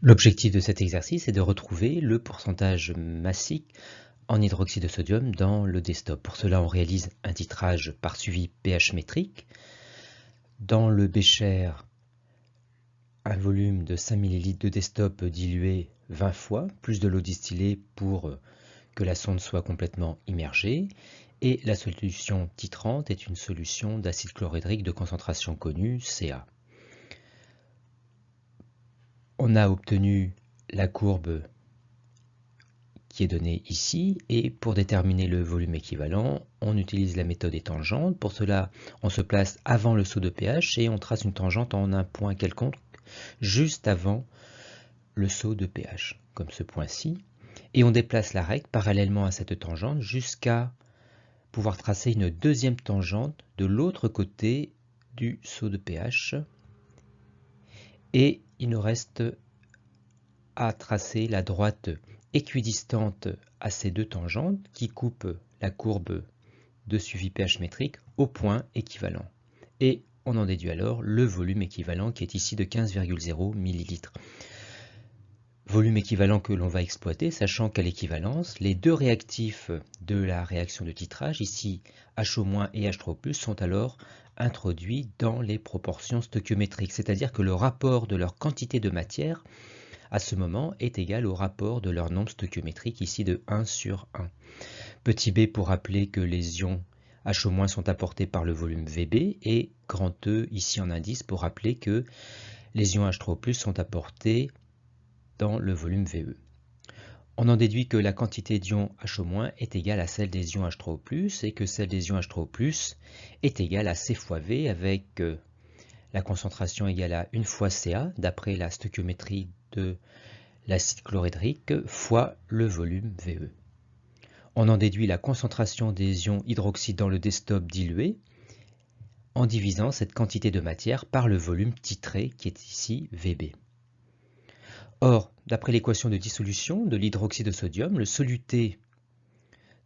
L'objectif de cet exercice est de retrouver le pourcentage massique en hydroxyde de sodium dans le destop. Pour cela, on réalise un titrage par suivi pH métrique. Dans le bécher, un volume de 5 ml de destop dilué 20 fois, plus de l'eau distillée pour que la sonde soit complètement immergée. Et la solution titrante est une solution d'acide chlorhydrique de concentration connue, Ca. On a obtenu la courbe qui est donnée ici, et pour déterminer le volume équivalent, on utilise la méthode des tangentes. Pour cela, on se place avant le saut de pH et on trace une tangente en un point quelconque juste avant le saut de pH, comme ce point-ci, et on déplace la règle parallèlement à cette tangente jusqu'à pouvoir tracer une deuxième tangente de l'autre côté du saut de pH, et il nous reste à tracer la droite équidistante à ces deux tangentes qui coupent la courbe de suivi pH métrique au point équivalent. Et on en déduit alors le volume équivalent qui est ici de 15,0 ml. Volume équivalent que l'on va exploiter, sachant qu'à l'équivalence, les deux réactifs de la réaction de titrage, ici HO- et H3O+, sont alors introduits dans les proportions stoichiométriques, c'est-à-dire que le rapport de leur quantité de matière à ce moment est égal au rapport de leur nombre stoichiométrique, ici de 1 sur 1. Petit b pour rappeler que les ions H- sont apportés par le volume Vb, et grand E ici en indice pour rappeler que les ions H3O+ sont apportés dans le volume Ve. On en déduit que la quantité d'ions HO- est égale à celle des ions H3O+, et que celle des ions H3O+ est égale à C fois V, avec la concentration égale à 1 fois Ca, d'après la stoichiométrie de l'acide chlorhydrique, fois le volume Ve. On en déduit la concentration des ions hydroxyde dans le destop dilué, en divisant cette quantité de matière par le volume titré, qui est ici Vb. Or, d'après l'équation de dissolution de l'hydroxyde de sodium, le soluté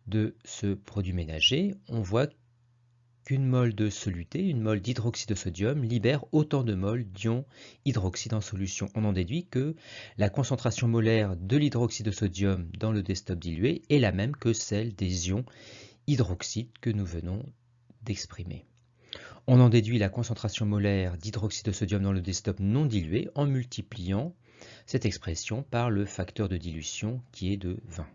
de ce produit ménager, on voit qu'une mole de soluté, une mole d'hydroxyde de sodium, libère autant de moles d'ions hydroxyde en solution. On en déduit que la concentration molaire de l'hydroxyde de sodium dans le destop dilué est la même que celle des ions hydroxyde que nous venons d'exprimer. On en déduit la concentration molaire d'hydroxyde de sodium dans le destop non dilué en multipliant cette expression par le facteur de dilution qui est de 20.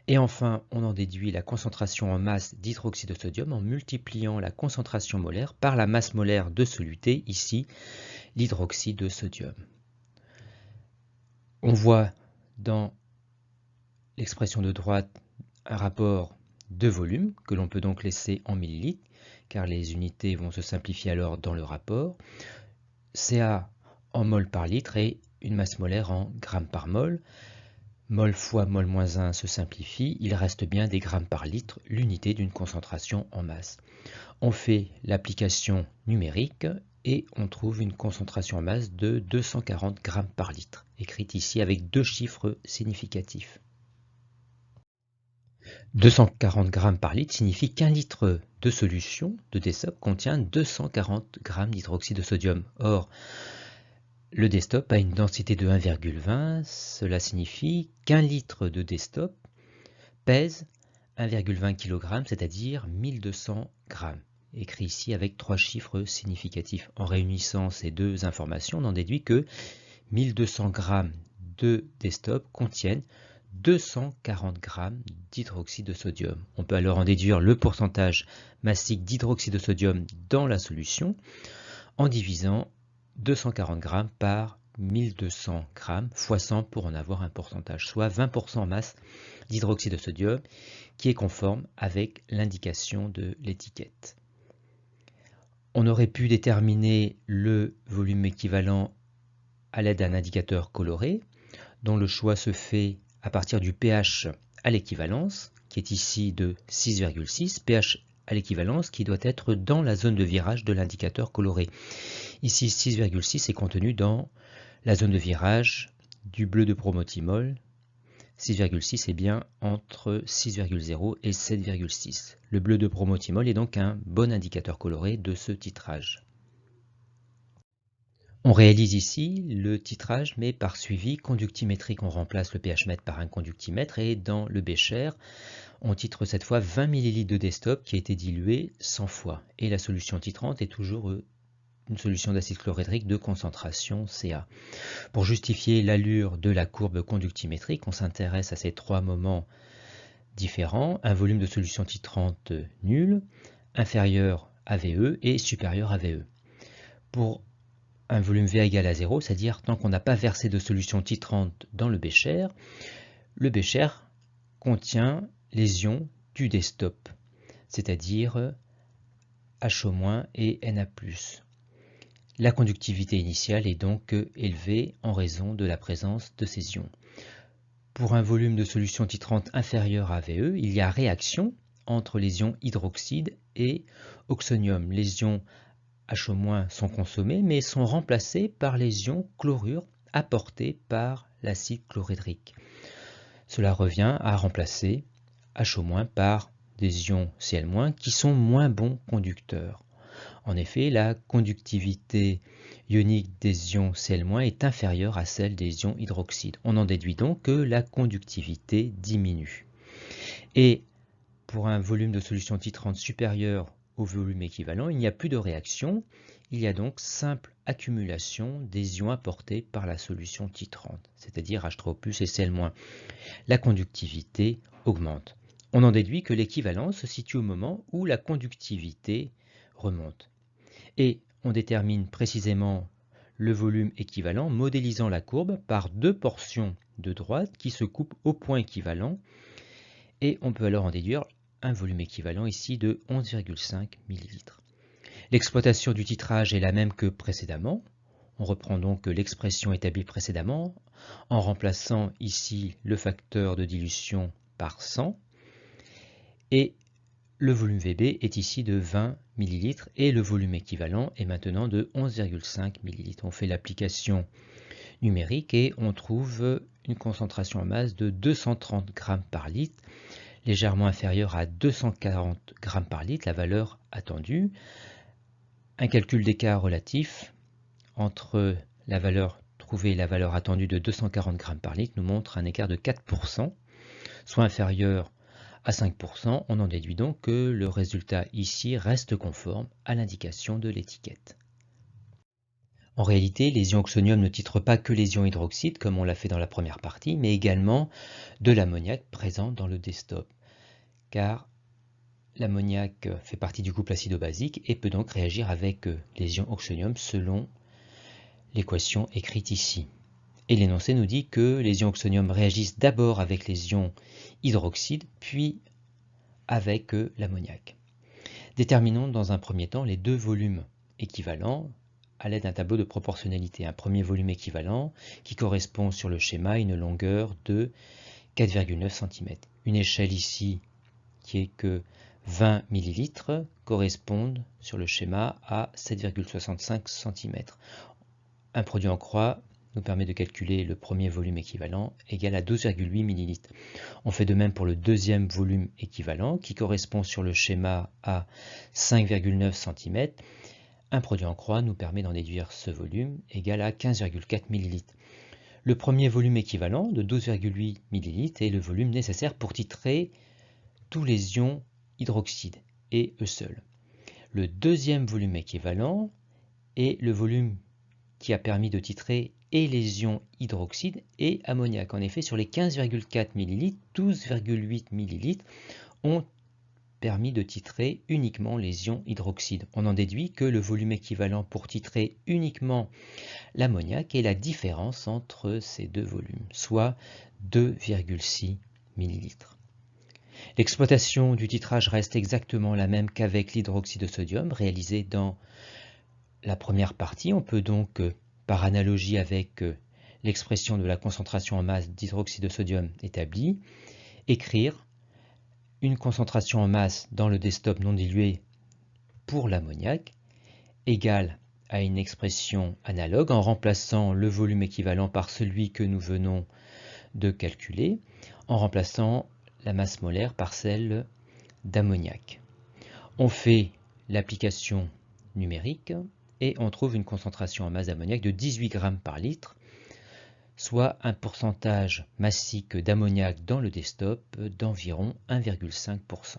Et enfin, on en déduit la concentration en masse d'hydroxyde de sodium en multipliant la concentration molaire par la masse molaire de soluté, ici l'hydroxyde de sodium. On voit dans l'expression de droite un rapport de volume que l'on peut donc laisser en millilitres, car les unités vont se simplifier alors dans le rapport. Ca en mol par litre et une masse molaire en grammes par mol. Mol fois mol moins 1 se simplifie, il reste bien des grammes par litre, l'unité d'une concentration en masse. On fait l'application numérique et on trouve une concentration en masse de 240 grammes par litre, écrite ici avec deux chiffres significatifs. 240 grammes par litre signifie qu'un litre de solution de destop contient 240 grammes d'hydroxyde de sodium. Or, le destop a une densité de 1,20, cela signifie qu'un litre de destop pèse 1,20 kg, c'est-à-dire 1200 grammes, écrit ici avec trois chiffres significatifs. En réunissant ces deux informations, on en déduit que 1200 grammes de destop contiennent 240 grammes d'hydroxyde de sodium. On peut alors en déduire le pourcentage massique d'hydroxyde de sodium dans la solution en divisant 240 grammes par 1200 grammes fois 100 pour en avoir un pourcentage, soit 20% en masse d'hydroxyde de sodium qui est conforme avec l'indication de l'étiquette. On aurait pu déterminer le volume équivalent à l'aide d'un indicateur coloré, dont le choix se fait à partir du pH à l'équivalence, qui est ici de 6,6, pH à l'équivalence qui doit être dans la zone de virage de l'indicateur coloré. Ici, 6,6 est contenu dans la zone de virage du bleu de promotimol. 6,6 est bien entre 6,0 et 7,6. Le bleu de promotimol est donc un bon indicateur coloré de ce titrage. On réalise ici le titrage, mais par suivi conductimétrique. On remplace le pH mètre par un conductimètre et dans le bécher, on titre cette fois 20 ml de Destop qui a été dilué 100 fois. Et la solution titrante est toujours une solution d'acide chlorhydrique de concentration Ca. Pour justifier l'allure de la courbe conductimétrique, on s'intéresse à ces trois moments différents, un volume de solution titrante nul, inférieur à VE et supérieur à VE. Pour un volume V égale à 0, c'est-à-dire tant qu'on n'a pas versé de solution titrante dans le bécher contient les ions du Destop, c'est-à-dire HO- et Na+. La conductivité initiale est donc élevée en raison de la présence de ces ions. Pour un volume de solution titrante inférieur à VE, il y a réaction entre les ions hydroxyde et oxonium. Les ions HO- sont consommés, mais sont remplacés par les ions chlorure apportés par l'acide chlorhydrique. Cela revient à remplacer HO- par des ions Cl- qui sont moins bons conducteurs. En effet, la conductivité ionique des ions Cl- est inférieure à celle des ions hydroxyde. On en déduit donc que la conductivité diminue. Et pour un volume de solution titrante supérieur au volume équivalent, il n'y a plus de réaction, il y a donc simple accumulation des ions apportés par la solution titrante, c'est-à-dire H3O+ et Cl-. La conductivité augmente. On en déduit que l'équivalence se situe au moment où la conductivité remonte. Et on détermine précisément le volume équivalent, modélisant la courbe par deux portions de droite qui se coupent au point équivalent, et on peut alors en déduire un volume équivalent ici de 11,5 ml. L'exploitation du titrage est la même que précédemment. On reprend donc l'expression établie précédemment en remplaçant ici le facteur de dilution par 100. Et le volume VB est ici de 20 ml et le volume équivalent est maintenant de 11,5 ml. On fait l'application numérique et on trouve une concentration en masse de 230 g par litre, légèrement inférieure à 240 g par litre, la valeur attendue. Un calcul d'écart relatif entre la valeur trouvée et la valeur attendue de 240 g par litre nous montre un écart de 4%, soit inférieur à 5%. On en déduit donc que le résultat ici reste conforme à l'indication de l'étiquette. En réalité, les ions oxonium ne titrent pas que les ions hydroxyde comme on l'a fait dans la première partie, mais également de l'ammoniac présent dans le Destop, car l'ammoniac fait partie du couple acido-basique et peut donc réagir avec les ions oxonium selon l'équation écrite ici. Et l'énoncé nous dit que les ions oxonium réagissent d'abord avec les ions hydroxyde, puis avec l'ammoniac. Déterminons dans un premier temps les deux volumes équivalents à l'aide d'un tableau de proportionnalité. Un premier volume équivalent qui correspond sur le schéma à une longueur de 4,9 cm. Une échelle ici qui est que 20 ml correspondent sur le schéma à 7,65 cm. Un produit en croix nous permet de calculer le premier volume équivalent égal à 12,8 ml. On fait de même pour le deuxième volume équivalent qui correspond sur le schéma à 5,9 cm. Un produit en croix nous permet d'en déduire ce volume égal à 15,4 ml. Le premier volume équivalent de 12,8 ml est le volume nécessaire pour titrer tous les ions hydroxyde et eux seuls. Le deuxième volume équivalent est le volume qui a permis de titrer et les ions hydroxyde et ammoniac. En effet, sur les 15,4 ml, 12,8 ml ont permis de titrer uniquement les ions hydroxyde. On en déduit que le volume équivalent pour titrer uniquement l'ammoniac est la différence entre ces deux volumes, soit 2,6 ml. L'exploitation du titrage reste exactement la même qu'avec l'hydroxyde de sodium réalisé dans la première partie. On peut donc, par analogie avec l'expression de la concentration en masse d'hydroxyde de sodium établie, écrire une concentration en masse dans le Destop non dilué pour l'ammoniac égale à une expression analogue en remplaçant le volume équivalent par celui que nous venons de calculer, en remplaçant la masse molaire par celle d'ammoniac. On fait l'application numérique et on trouve une concentration en masse d'ammoniac de 18 grammes par litre, soit un pourcentage massique d'ammoniac dans le desktop d'environ 1,5%.